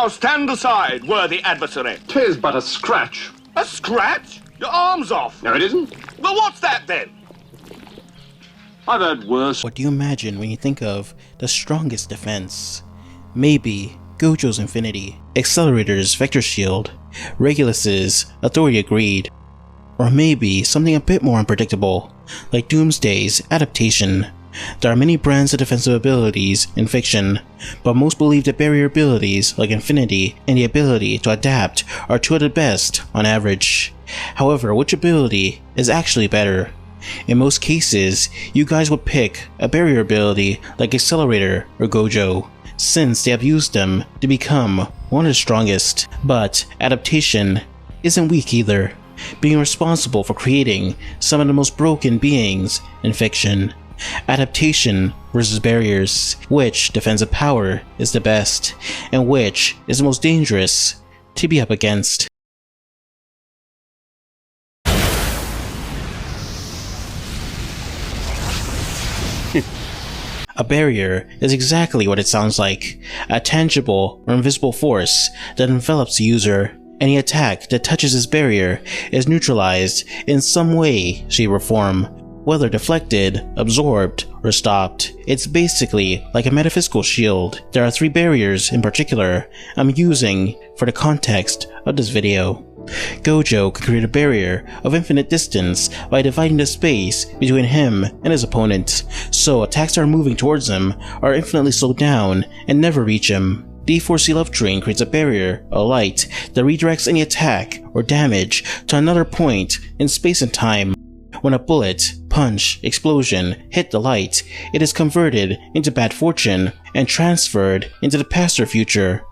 Now stand aside, worthy adversary. 'Tis but a scratch. A scratch? Your arm's off. No, it isn't. Well, what's that then? I've heard worse. What do you imagine when you think of the strongest defense? Maybe Gojo's Infinity, Accelerator's Vector Shield, Regulus's Authority Agreed, or maybe something a bit more unpredictable, like Doomsday's Adaptation. There are many brands of defensive abilities in fiction, but most believe that barrier abilities like Infinity and the ability to adapt are two of the best on average. However, which ability is actually better? In most cases, you guys would pick a barrier ability like Accelerator or Gojo, since they have used them to become one of the strongest. But Adaptation isn't weak either, being responsible for creating some of the most broken beings in fiction. Adaptation versus barriers. Which defensive power is the best, and which is the most dangerous to be up against? A barrier is exactly what it sounds like, a tangible or invisible force that envelops the user. Any attack that touches this barrier is neutralized in some way, shape, or form, whether deflected, absorbed, or stopped. It's basically like a metaphysical shield. There are 3 barriers in particular I'm using for the context of this video. Gojo can create a barrier of infinite distance by dividing the space between him and his opponent, so attacks that are moving towards him are infinitely slowed down and never reach him. D4C Love Train creates a barrier, a light, that redirects any attack or damage to another point in space and time. When a bullet, punch, explosion hit the light, it is converted into bad fortune and transferred into the past or future.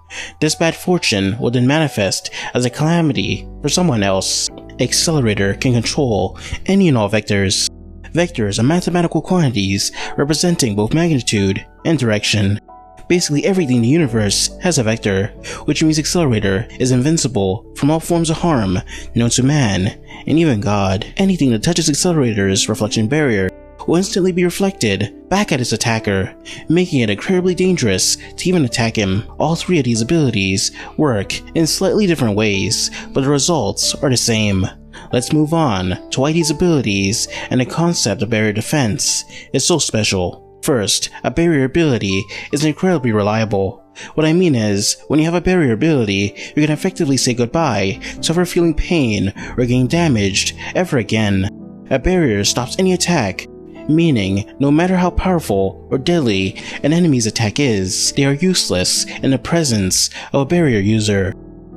This bad fortune will then manifest as a calamity for someone else. Accelerator can control any and all vectors. Vectors are mathematical quantities representing both magnitude and direction. Basically everything in the universe has a vector, which means Accelerator is invincible from all forms of harm known to man and even God. Anything that touches Accelerator's reflection barrier will instantly be reflected back at its attacker, making it incredibly dangerous to even attack him. All 3 of these abilities work in slightly different ways, but the results are the same. Let's move on to why these abilities and the concept of barrier defense is so special. First, a barrier ability is incredibly reliable. What I mean is, when you have a barrier ability, you can effectively say goodbye to ever feeling pain or getting damaged ever again. A barrier stops any attack, meaning no matter how powerful or deadly an enemy's attack is, they are useless in the presence of a barrier user.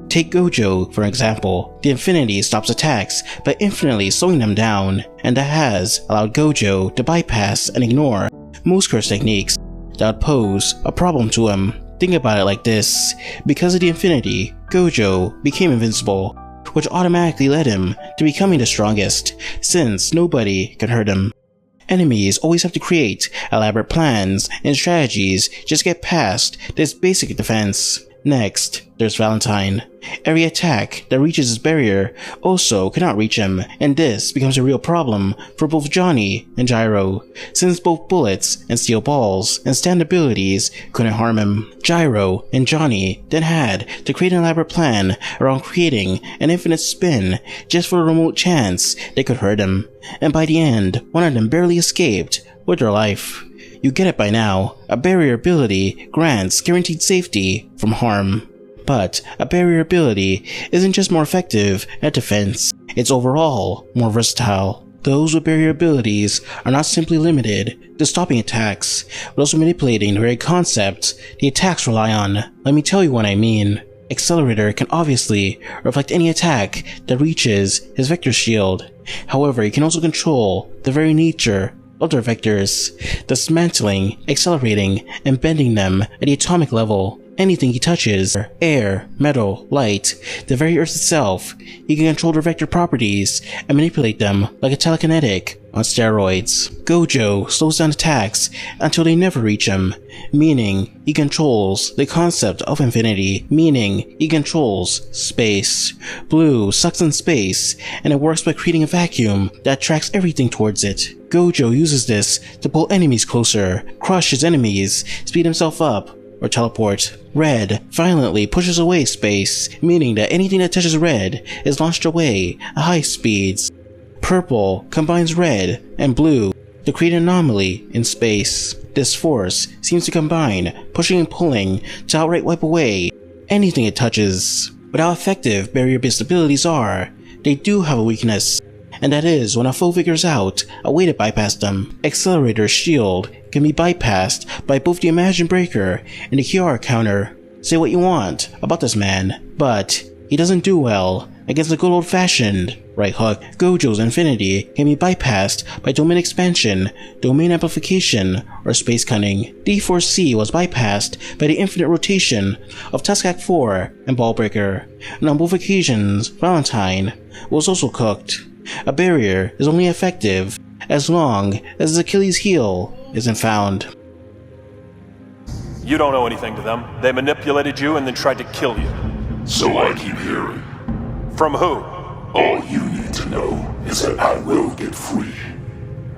Take Gojo, for example. The Infinity stops attacks by infinitely slowing them down, and that has allowed Gojo to bypass and ignore most curse techniques that would pose a problem to him. Think about it like this: because of the Infinity, Gojo became invincible, which automatically led him to becoming the strongest, since nobody can hurt him. Enemies always have to create elaborate plans and strategies just to get past this basic defense. Next, there's Valentine. Every attack that reaches his barrier also cannot reach him, and this becomes a real problem for both Johnny and Gyro, since both bullets and steel balls and stand abilities couldn't harm him. Gyro and Johnny then had to create an elaborate plan around creating an infinite spin just for a remote chance they could hurt him, and by the end, one of them barely escaped with their life. You get it by now. A barrier ability grants guaranteed safety from harm. But a barrier ability isn't just more effective at defense, it's overall more versatile. Those with barrier abilities are not simply limited to stopping attacks, but also manipulating the very concepts the attacks rely on. Let me tell you what I mean. Accelerator can obviously reflect any attack that reaches his vector shield. However, he can also control the very nature of their vectors, dismantling, accelerating, and bending them at the atomic level. Anything he touches, air, metal, light, the very earth itself, he can control their vector properties and manipulate them like a telekinetic on steroids. Gojo slows down attacks until they never reach him, meaning he controls the concept of infinity, meaning he controls space. Blue sucks in space, and it works by creating a vacuum that attracts everything towards it. Gojo uses this to pull enemies closer, crush his enemies, speed himself up, or teleport. Red violently pushes away space, meaning that anything that touches red is launched away at high speeds. Purple combines red and blue to create an anomaly in space. This force seems to combine pushing and pulling to outright wipe away anything it touches. But how effective barrier-based abilities are, they do have a weakness, and that is when a foe figures out a way to bypass them. Accelerator's shield can be bypassed by both the Imagine Breaker and the QR counter. Say what you want about this man, but he doesn't do well against the good old-fashioned right hook. Gojo's Infinity can be bypassed by Domain Expansion, Domain Amplification, or Space Cunning. D4C was bypassed by the infinite rotation of Tuskak 4 and Ballbreaker, and on both occasions, Valentine was also cooked. A barrier is only effective as long as his Achilles heel isn't found. You don't owe anything to them. They manipulated you and then tried to kill you. So I keep hearing. From who? All you need to know is that I will get free.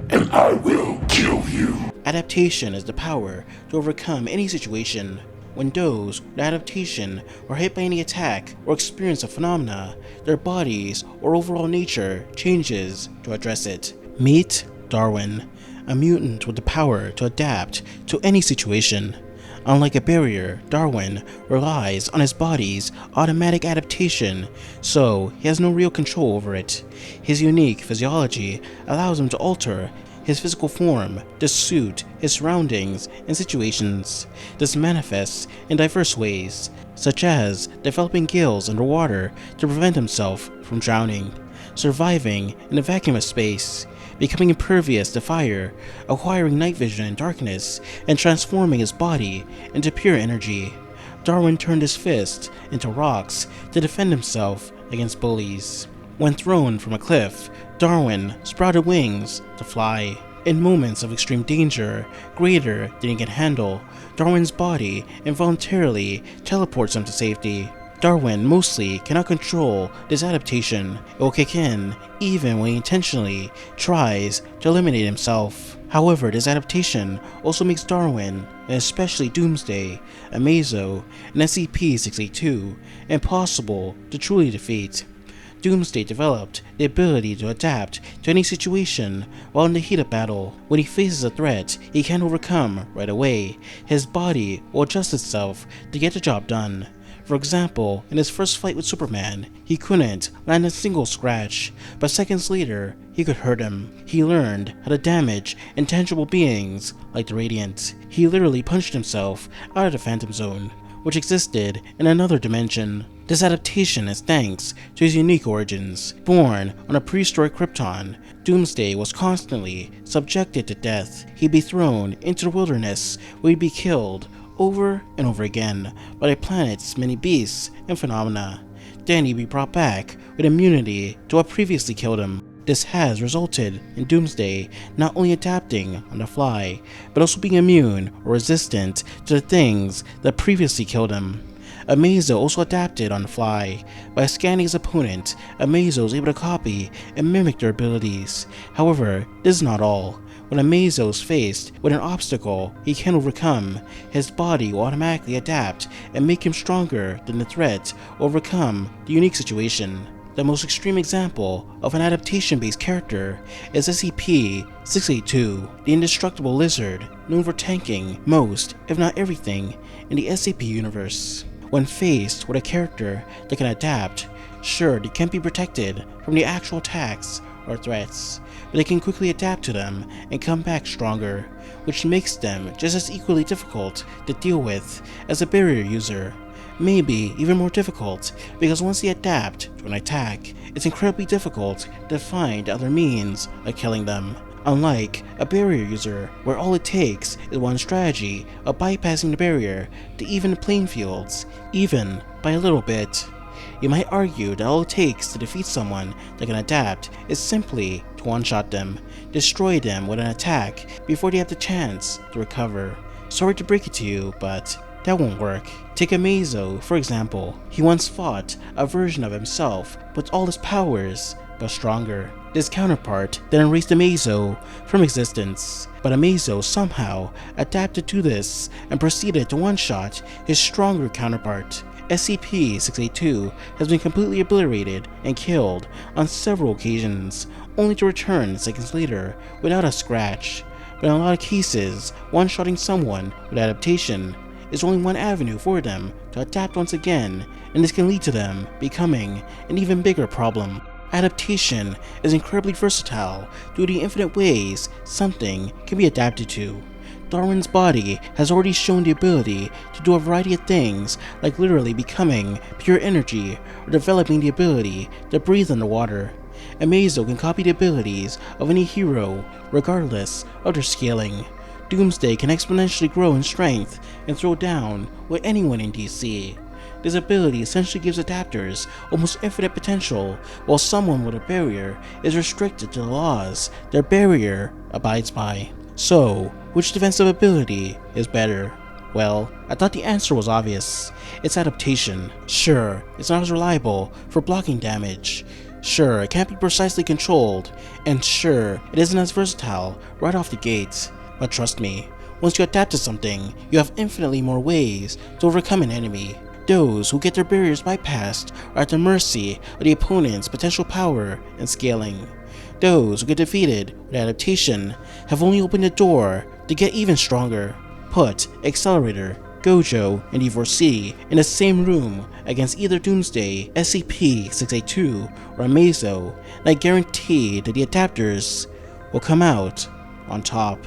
And I will kill you. Adaptation is the power to overcome any situation. When those with adaptation are hit by any attack or experience a phenomena, their bodies or overall nature changes to address it. Meet Darwin, a mutant with the power to adapt to any situation. Unlike a barrier, Darwin relies on his body's automatic adaptation, so he has no real control over it. His unique physiology allows him to alter his physical form to suit his surroundings and situations. This manifests in diverse ways, such as developing gills underwater to prevent himself from drowning, surviving in a vacuum of space, becoming impervious to fire, acquiring night vision in darkness, and transforming his body into pure energy. Darwin turned his fists into rocks to defend himself against bullies. When thrown from a cliff, Darwin sprouted wings to fly. In moments of extreme danger, greater than he can handle, Darwin's body involuntarily teleports him to safety. Darwin mostly cannot control this adaptation. It will kick in even when he intentionally tries to eliminate himself. However, this adaptation also makes Darwin, and especially Doomsday, Amazo, and SCP-682, impossible to truly defeat. Doomsday developed the ability to adapt to any situation while in the heat of battle. When he faces a threat he can't overcome right away, his body will adjust itself to get the job done. For example, in his first fight with Superman, he couldn't land a single scratch, but seconds later, he could hurt him. He learned how to damage intangible beings like the Radiant. He literally punched himself out of the Phantom Zone, which existed in another dimension. This adaptation is thanks to his unique origins. Born on a prehistoric Krypton, Doomsday was constantly subjected to death. He'd be thrown into the wilderness where he'd be killed over and over again by the planet's many beasts and phenomena. Then he'd be brought back with immunity to what previously killed him. This has resulted in Doomsday not only adapting on the fly, but also being immune or resistant to the things that previously killed him. Amazo also adapted on the fly. By scanning his opponent, Amazo is able to copy and mimic their abilities. However, this is not all. When Amazo is faced with an obstacle he can't overcome, his body will automatically adapt and make him stronger than the threat or overcome the unique situation. The most extreme example of an adaptation-based character is SCP-682, the indestructible lizard known for tanking most, if not everything, in the SCP universe. When faced with a character that can adapt, sure, they can't be protected from the actual attacks or threats, but they can quickly adapt to them and come back stronger, which makes them just as equally difficult to deal with as a barrier user. Maybe even more difficult, because once they adapt to an attack, it's incredibly difficult to find other means of killing them. Unlike a barrier user, where all it takes is one strategy of bypassing the barrier to even the playing fields, even by a little bit. You might argue that all it takes to defeat someone that can adapt is simply to one-shot them, destroy them with an attack before they have the chance to recover. Sorry to break it to you, but that won't work. Take Amazo, for example. He once fought a version of himself with all his powers, but stronger. this counterpart that erased Amazo from existence. But Amazo somehow adapted to this and proceeded to one-shot his stronger counterpart. SCP-682 has been completely obliterated and killed on several occasions, only to return seconds later without a scratch. But in a lot of cases, one-shotting someone with adaptation is only one avenue for them to adapt once again, and this can lead to them becoming an even bigger problem. Adaptation is incredibly versatile due to the infinite ways something can be adapted to. Darwin's body has already shown the ability to do a variety of things, like literally becoming pure energy or developing the ability to breathe underwater. Amazo can copy the abilities of any hero regardless of their scaling. Doomsday can exponentially grow in strength and throw down with anyone in DC. This ability essentially gives adapters almost infinite potential, while someone with a barrier is restricted to the laws their barrier abides by. So, which defensive ability is better? Well, I thought the answer was obvious. It's adaptation. Sure, it's not as reliable for blocking damage. Sure, it can't be precisely controlled. And sure, it isn't as versatile right off the gate. But trust me, once you adapt to something, you have infinitely more ways to overcome an enemy. Those who get their barriers bypassed are at the mercy of the opponent's potential power and scaling. Those who get defeated with adaptation have only opened the door to get even stronger. Put Accelerator, Gojo, and Divorcee in the same room against either Doomsday, SCP-682, or Amazo, and I guarantee that the adapters will come out on top.